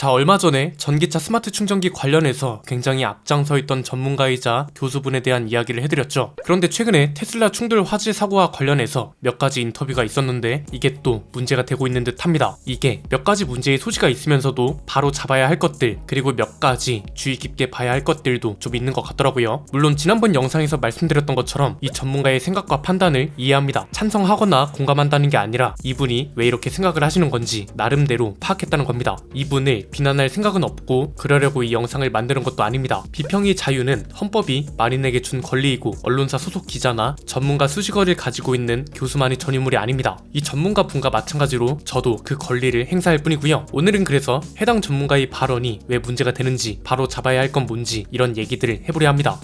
자, 얼마 전에 전기차 스마트 충전기 관련해서 굉장히 앞장서 있던 전문가이자 교수분에 대한 이야기를 해드렸죠. 그런데 최근에 테슬라 충돌 화재 사고와 관련해서 몇 가지 인터뷰가 있었는데 이게 또 문제가 되고 있는 듯 합니다. 이게 몇 가지 문제의 소지가 있으면서도 바로 잡아야 할 것들, 그리고 몇 가지 주의 깊게 봐야 할 것들도 좀 있는 것 같더라고요. 물론 지난번 영상에서 말씀드렸던 것처럼 이 전문가의 생각과 판단을 이해합니다. 찬성하거나 공감한다는 게 아니라 이분이 왜 이렇게 생각을 하시는 건지 나름대로 파악했다는 겁니다. 이분을 비난할 생각은 없고 그러려고 이 영상을 만드는 것도 아닙니다. 비평의 자유는 헌법이 만인에게 준 권리이고 언론사 소속 기자나 전문가 수식어를 가지고 있는 교수만의 전유물이 아닙니다. 이 전문가 분과 마찬가지로 저도 그 권리를 행사할 뿐이고요. 오늘은 그래서 해당 전문가의 발언이 왜 문제가 되는지, 바로 잡아야 할 건 뭔지 이런 얘기들을 해보려 합니다.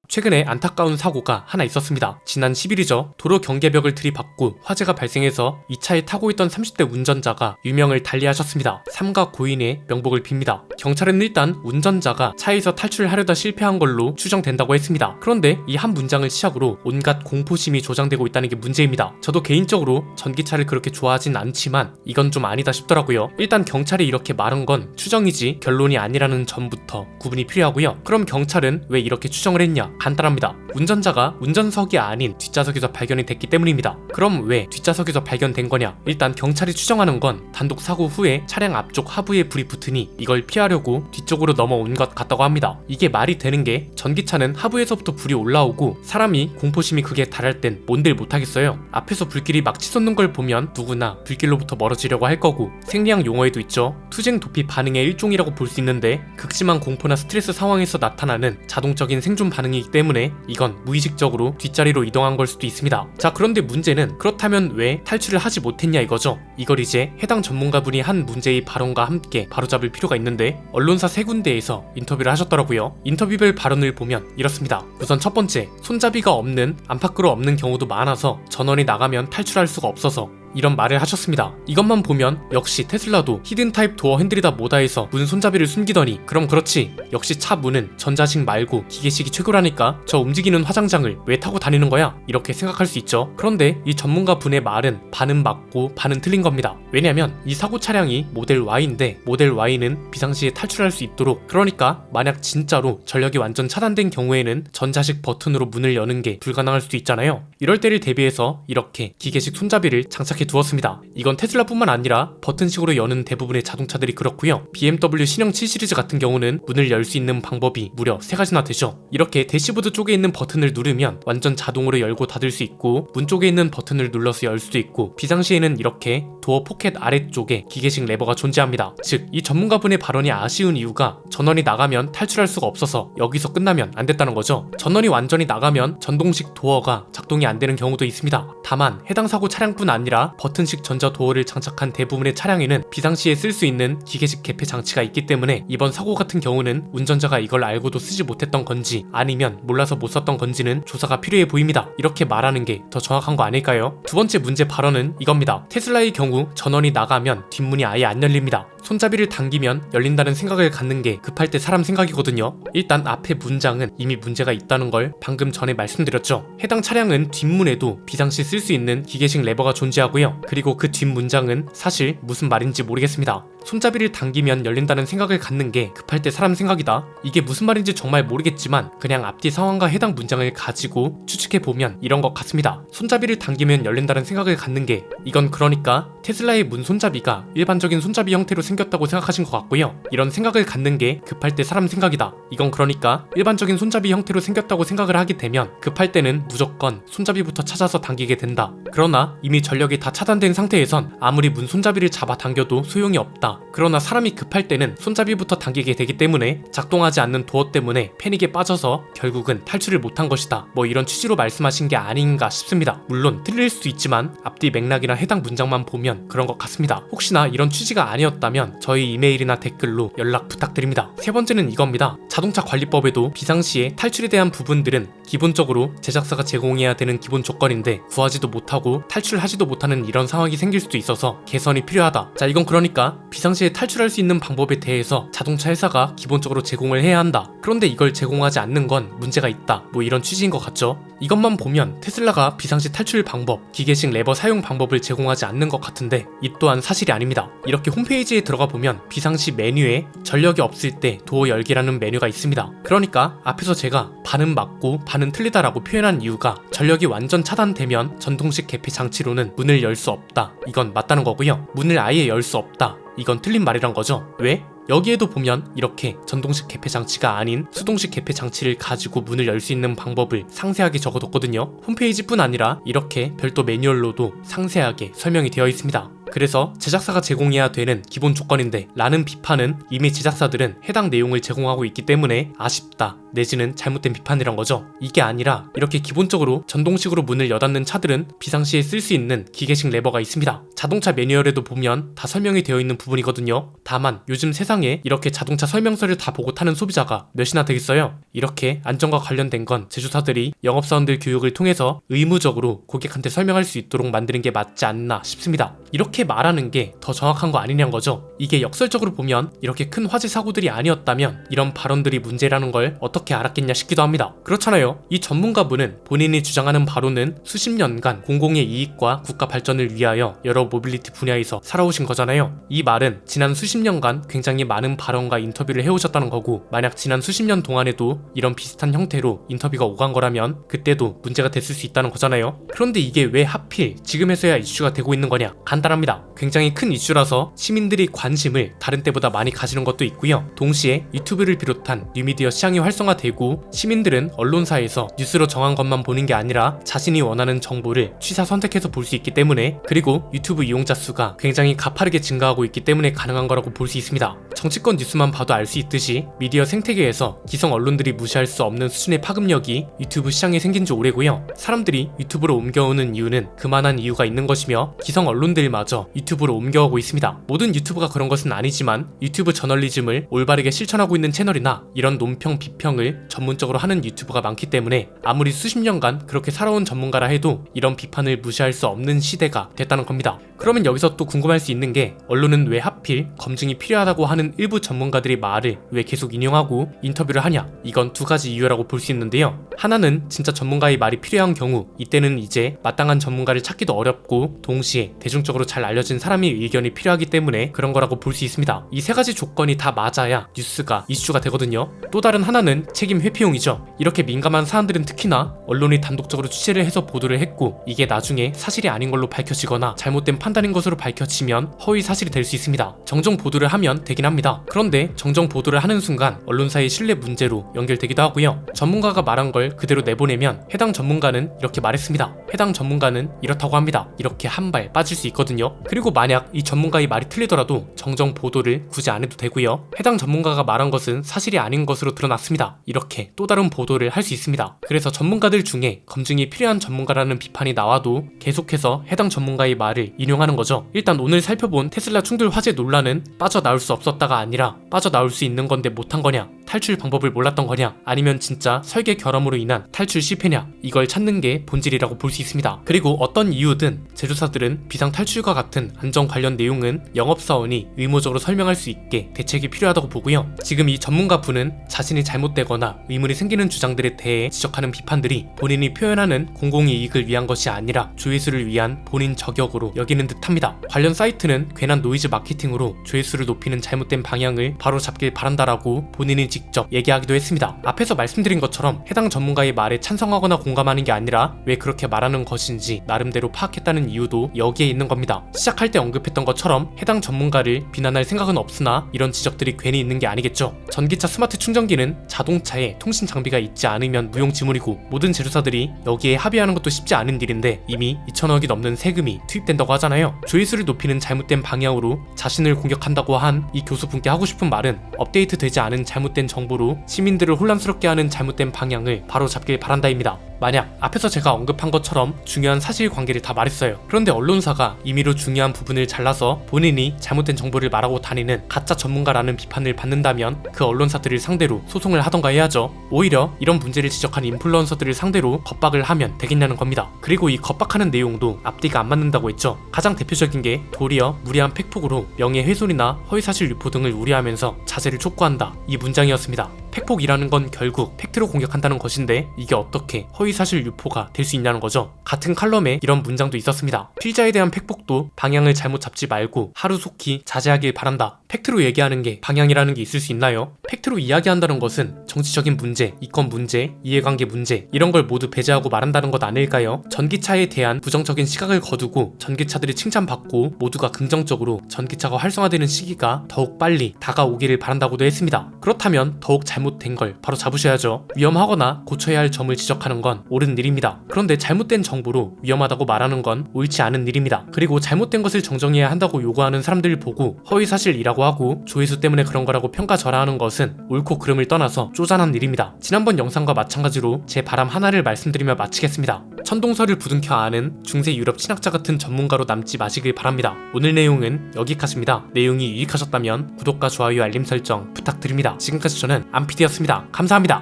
최근에 안타까운 사고가 하나 있었습니다. 지난 10일이죠. 도로 경계벽을 들이받고 화재가 발생해서 이 차에 타고 있던 30대 운전자가 유명을 달리하셨습니다. 삼가 고인의 명복을 빕니다. 경찰은 일단 운전자가 차에서 탈출하려다 실패한 걸로 추정된다고 했습니다. 그런데 이 한 문장을 시작으로 온갖 공포심이 조장되고 있다는 게 문제입니다. 저도 개인적으로 전기차를 그렇게 좋아하진 않지만 이건 좀 아니다 싶더라고요. 일단 경찰이 이렇게 말한 건 추정이지 결론이 아니라는 점부터 구분이 필요하고요. 그럼 경찰은 왜 이렇게 추정을 했냐? 간단합니다. 운전자가 운전석이 아닌 뒷좌석에서 발견이 됐기 때문입니다. 그럼 왜 뒷좌석에서 발견된 거냐? 일단 경찰이 추정하는 건 단독 사고 후에 차량 앞쪽 하부에 불이 붙으니 이걸 피하려고 뒤쪽으로 넘어온 것 같다고 합니다. 이게 말이 되는 게 전기차는 하부에서부터 불이 올라오고 사람이 공포심이 극에 달할 땐 뭔들 못하겠어요. 앞에서 불길이 막 치솟는 걸 보면 누구나 불길로부터 멀어지려고 할 거고, 생리학 용어에도 있죠. 투쟁 도피 반응의 일종이라고 볼 수 있는데 극심한 공포나 스트레스 상황에서 나타나는 자동적인 생존 반응이기 때문에 이건 무의식적으로 뒷자리로 이동한 걸 수도 있습니다. 자, 그런데 문제는 그렇다면 왜 탈출을 하지 못했냐 이거죠. 이걸 이제 해당 전문가분이 한 문제의 발언과 함께 바로잡을 필요가 있는데, 언론사 세 군데에서 인터뷰를 하셨더라고요. 인터뷰별 발언을 보면 이렇습니다. 우선 첫 번째, 손잡이가 없는, 안팎으로 없는 경우도 많아서 전원이 나가면 탈출할 수가 없어서 이런 말을 하셨습니다. 이것만 보면 역시 테슬라도 히든 타입 도어 핸들이다 뭐다 해서 문 손잡이를 숨기더니 그럼 그렇지, 역시 차 문은 전자식 말고 기계식이 최고라니까 저 움직이는 화장장을 왜 타고 다니는 거야? 이렇게 생각할 수 있죠. 그런데 이 전문가 분의 말은 반은 맞고 반은 틀린 겁니다. 왜냐면 이 사고 차량이 모델 Y인데 모델 Y는 비상시에 탈출할 수 있도록, 그러니까 만약 진짜로 전력이 완전 차단된 경우에는 전자식 버튼으로 문을 여는 게 불가능할 수도 있잖아요. 이럴 때를 대비해서 이렇게 기계식 손잡이를 장착해 두었습니다. 이건 테슬라뿐만 아니라 버튼식으로 여는 대부분의 자동차들이 그렇고요. BMW 신형 7 시리즈 같은 경우는 문을 열 수 있는 방법이 무려 3가지나 되죠. 이렇게 대시보드 쪽에 있는 버튼을 누르면 완전 자동으로 열고 닫을 수 있고, 문 쪽에 있는 버튼을 눌러서 열 수도 있고, 비상시에는 이렇게 도어 포켓 아래쪽에 기계식 레버가 존재합니다. 즉, 이 전문가분의 발언이 아쉬운 이유가 전원이 나가면 탈출할 수가 없어서 여기서 끝나면 안 됐다는 거죠. 전원이 완전히 나가면 전동식 도어가 작동이 안 되는 경우도 있습니다. 다만 해당 사고 차량뿐 아니라 버튼식 전자 도어를 장착한 대부분의 차량에는 비상시에 쓸 수 있는 기계식 개폐 장치가 있기 때문에 이번 사고 같은 경우는 운전자가 이걸 알고도 쓰지 못했던 건지 아니면 몰라서 못 썼던 건지는 조사가 필요해 보입니다. 이렇게 말하는 게 더 정확한 거 아닐까요? 두 번째 문제 발언은 이겁니다. 테슬라의 경우 전원이 나가면 뒷문이 아예 안 열립니다. 손잡이를 당기면 열린다는 생각을 갖는 게 급할 때 사람 생각이거든요. 일단 앞에 문장은 이미 문제가 있다는 걸 방금 전에 말씀드렸죠. 해당 차량은 뒷문에도 비상시 쓸 수 있는 기계식 레버가 존재하고요. 그리고 그 뒷문장은 사실 무슨 말인지 모르겠습니다. 손잡이를 당기면 열린다는 생각을 갖는 게 급할 때 사람 생각이다. 이게 무슨 말인지 정말 모르겠지만 그냥 앞뒤 상황과 해당 문장을 가지고 추측해보면 이런 것 같습니다. 손잡이를 당기면 열린다는 생각을 갖는 게, 이건 그러니까 테슬라의 문 손잡이가 일반적인 손잡이 형태로 생겼다고 생각하신 것 같고요. 이런 생각을 갖는 게 급할 때 사람 생각이다. 이건 그러니까 일반적인 손잡이 형태로 생겼다고 생각을 하게 되면 급할 때는 무조건 손잡이부터 찾아서 당기게 된다. 그러나 이미 전력이 다 차단된 상태에선 아무리 문 손잡이를 잡아 당겨도 소용이 없다. 그러나 사람이 급할 때는 손잡이부터 당기게 되기 때문에 작동하지 않는 도어 때문에 패닉에 빠져서 결국은 탈출을 못한 것이다. 뭐 이런 취지로 말씀하신 게 아닌가 싶습니다. 물론 틀릴 수도 있지만 앞뒤 맥락이나 해당 문장만 보면 그런 것 같습니다. 혹시나 이런 취지가 아니었다면 저희 이메일이나 댓글로 연락 부탁드립니다. 세 번째는 이겁니다. 자동차 관리법에도 비상시에 탈출에 대한 부분들은 기본적으로 제작사가 제공해야 되는 기본 조건인데 구하지도 못하고 탈출하지도 못하는 이런 상황이 생길 수도 있어서 개선이 필요하다. 자, 이건 그러니까 비상시에 탈출할 수 있는 방법에 대해서 자동차 회사가 기본적으로 제공을 해야 한다. 그런데 이걸 제공하지 않는 건 문제가 있다. 뭐 이런 취지인 것 같죠? 이것만 보면 테슬라가 비상시 탈출 방법, 기계식 레버 사용 방법을 제공하지 않는 것 같은데 이 또한 사실이 아닙니다. 이렇게 홈페이지에 들어가 보면 비상시 메뉴에 전력이 없을 때 도어 열기라는 메뉴가 있습니다. 그러니까 앞에서 제가 반은 맞고 반은 틀리다라고 표현한 이유가 전력이 완전 차단되면 전동식 개폐 장치로는 문을 열 수 없다. 이건 맞다는 거고요. 문을 아예 열 수 없다. 이건 틀린 말이란 거죠. 왜? 여기에도 보면 이렇게 전동식 개폐 장치가 아닌 수동식 개폐 장치를 가지고 문을 열 수 있는 방법을 상세하게 적어뒀거든요. 홈페이지뿐 아니라 이렇게 별도 매뉴얼로도 상세하게 설명이 되어 있습니다. 그래서 제작사가 제공해야 되는 기본 조건인데 라는 비판은 이미 제작사들은 해당 내용을 제공하고 있기 때문에 아쉽다 내지는 잘못된 비판이란 거죠. 이게 아니라 이렇게 기본적으로 전동식으로 문을 여닫는 차들은 비상시에 쓸 수 있는 기계식 레버가 있습니다. 자동차 매뉴얼에도 보면 다 설명이 되어 있는 부분이거든요. 다만 요즘 세상에 이렇게 자동차 설명서를 다 보고 타는 소비자가 몇이나 되겠어요? 이렇게 안전과 관련된 건 제조사들이 영업사원들 교육을 통해서 의무적으로 고객한테 설명할 수 있도록 만드는 게 맞지 않나 싶습니다. 이렇게 말하는 게 더 정확한 거 아니냐는 거죠. 이게 역설적으로 보면 이렇게 큰 화재 사고들이 아니었다면 이런 발언들이 문제라는 걸 어떻게 알았겠냐 싶기도 합니다. 그렇잖아요. 이 전문가분은 본인이 주장하는 바로는 수십 년간 공공의 이익과 국가 발전을 위하여 여러 모빌리티 분야에서 살아오신 거잖아요. 이 말은 지난 수십 년간 굉장히 많은 발언과 인터뷰를 해오셨다는 거고, 만약 지난 수십 년 동안에도 이런 비슷한 형태로 인터뷰가 오간 거라면 그때도 문제가 됐을 수 있다는 거잖아요. 그런데 이게 왜 하필 지금에서야 이슈가 되고 있는 거냐? 간단합니다. 굉장히 큰 이슈라서 시민들이 관심을 다른 때보다 많이 가지는 것도 있고요. 동시에 유튜브를 비롯한 뉴미디어 시장이 활성화되고 시민들은 언론사에서 뉴스로 정한 것만 보는 게 아니라 자신이 원하는 정보를 취사 선택해서 볼 수 있기 때문에, 그리고 유튜브 이용자 수가 굉장히 가파르게 증가하고 있기 때문에 가능한 거라고 볼 수 있습니다. 정치권 뉴스만 봐도 알 수 있듯이 미디어 생태계에서 기성 언론들이 무시할 수 없는 수준의 파급력이 유튜브 시장에 생긴 지 오래고요. 사람들이 유튜브로 옮겨오는 이유는 그만한 이유가 있는 것이며 기성 언론들마저 유튜브로 옮겨오고 있습니다. 모든 유튜브가 그런 것은 아니지만 유튜브 저널리즘을 올바르게 실천하고 있는 채널이나 이런 논평 비평을 전문적으로 하는 유튜브가 많기 때문에 아무리 수십 년간 그렇게 살아온 전문가라 해도 이런 비판을 무시할 수 없는 시대가 됐다는 겁니다. 그러면 여기서 또 궁금할 수 있는 게, 언론은 왜 하필 검증이 필요하다고 하는 일부 전문가들의 말을 왜 계속 인용하고 인터뷰를 하냐? 이건 두 가지 이유라고 볼 수 있는데요. 하나는 진짜 전문가의 말이 필요한 경우, 이때는 이제 마땅한 전문가를 찾기도 어렵고 동시에 대중적으로 잘 알려진 사람의 의견이 필요하기 때문에 그런 거라고 볼 수 있습니다. 이 세 가지 조건이 다 맞아야 뉴스가 이슈가 되거든요. 또 다른 하나는 책임 회피용이죠. 이렇게 민감한 사안들은 특히나 언론이 단독적으로 취재를 해서 보도를 했고 이게 나중에 사실이 아닌 걸로 밝혀지거나 잘못된 판단인 것으로 밝혀지면 허위 사실이 될 수 있습니다. 정정 보도를 하면 되긴 합니다. 그런데 정정 보도를 하는 순간 언론사의 신뢰 문제로 연결되기도 하고요. 전문가가 말한 걸 그대로 내보내면 해당 전문가는 이렇게 말했습니다. 해당 전문가는 이렇다고 합니다. 이렇게 한 발 빠질 수 있거든요. 그리고 만약 이 전문가의 말이 틀리더라도 정정 보도를 굳이 안 해도 되고요. 해당 전문가가 말한 것은 사실이 아닌 것으로 드러났습니다. 이렇게 또 다른 보도를 할 수 있습니다. 그래서 전문가들 중에 검증이 필요한 전문가라는 비판이 나와도 계속해서 해당 전문가의 말을 인용하는 거죠. 일단 오늘 살펴본 테슬라 충돌 화재 논란은 빠져나올 수 없었다가 아니라 빠져나올 수 있는 건데 못한 거냐? 탈출 방법을 몰랐던 거냐? 아니면 진짜 설계 결함으로 인한 탈출 실패냐? 이걸 찾는 게 본질이라고 볼 수 있습니다. 그리고 어떤 이유든 제조사들은 비상 탈출과 같은 안전 관련 내용은 영업사원이 의무적으로 설명할 수 있게 대책이 필요하다고 보고요. 지금 이 전문가 분은 자신이 잘못되거나 의문이 생기는 주장들에 대해 지적하는 비판들이 본인이 표현하는 공공이익을 위한 것이 아니라 조회수를 위한 본인 저격으로 여기는 듯합니다. 관련 사이트는 괜한 노이즈 마케팅으로 조회수를 높이는 잘못된 방향을 바로 잡길 바란다라고 본인이 직접 얘기하기도 했습니다. 앞에서 말씀드린 것처럼 해당 전문가의 말에 찬성하거나 공감하는 게 아니라 왜 그렇게 말하는 것인지 나름대로 파악했다는 이유도 여기에 있는 겁니다. 시작할 때 언급했던 것처럼 해당 전문가를 비난할 생각은 없으나 이런 지적들이 괜히 있는 게 아니겠죠. 전기차 스마트 충전기는 자동차에 통신 장비가 있지 않으면 무용지물이고 모든 제조사들이 여기에 합의하는 것도 쉽지 않은 일인데 이미 2천억이 넘는 세금이 투입된다고 하잖아요. 조회수를 높이는 잘못된 방향으로 자신을 공격한다고 한 이 교수분께 하고 싶은 말은 업데이트 되지 않은 잘못된 정보로 시민들을 혼란스럽게 하는 잘못된 방향을 바로 잡길 바란다입니다. 만약 앞에서 제가 언급한 것처럼 중요한 사실관계를 다 말했어요. 그런데 언론사가 임의로 중요한 부분을 잘라서 본인이 잘못된 정보를 말하고 다니는 가짜 전문가라는 비판을 받는다면 그 언론사들을 상대로 소송을 하던가 해야죠. 오히려 이런 문제를 지적한 인플루언서들을 상대로 겁박을 하면 되겠냐는 겁니다. 그리고 이 겁박하는 내용도 앞뒤가 안 맞는다고 했죠. 가장 대표적인 게 도리어 무리한 팩폭으로 명예훼손이나 허위사실 유포 등을 우려하면서 자제를 촉구한다, 이 문장이었습니다. 팩폭이라는 건 결국 팩트로 공격한다는 것인데 이게 어떻게 허위사실 유포가 될 수 있냐는 거죠. 같은 칼럼에 이런 문장도 있었습니다. 필자에 대한 팩폭도 방향을 잘못 잡지 말고 하루속히 자제하길 바란다. 팩트로 얘기하는 게 방향이라는 게 있을 수 있나요? 팩트로 이야기한다는 것은 정치적인 문제, 이권 문제, 이해관계 문제 이런 걸 모두 배제하고 말한다는 것 아닐까요? 전기차에 대한 부정적인 시각을 거두고 전기차들이 칭찬받고 모두가 긍정적으로 전기차가 활성화되는 시기가 더욱 빨리 다가오기를 바란다고도 했습니다. 그렇다면 더욱 잘못된 걸 바로 잡으셔야죠. 위험하거나 고쳐야 할 점을 지적하는 건 옳은 일입니다. 그런데 잘못된 정보로 위험하다고 말하는 건 옳지 않은 일입니다. 그리고 잘못된 것을 정정해야 한다고 요구하는 사람들을 보고 허위사실이라고 하고 조회수 때문에 그런 거라고 평가절하하는 것은 옳고 그름을 떠나서 쪼잔한 일입니다. 지난번 영상과 마찬가지로 제 바람 하나를 말씀드리며 마치겠습니다. 천동설을 부둥켜 아는 중세 유럽 신학자 같은 전문가로 남지 마시길 바랍니다. 오늘 내용은 여기까지입니다. 내용이 유익하셨다면 구독과 좋아요 알림 설정 부탁드립니다. 지금까지 저는 안피디였습니다. 감사합니다.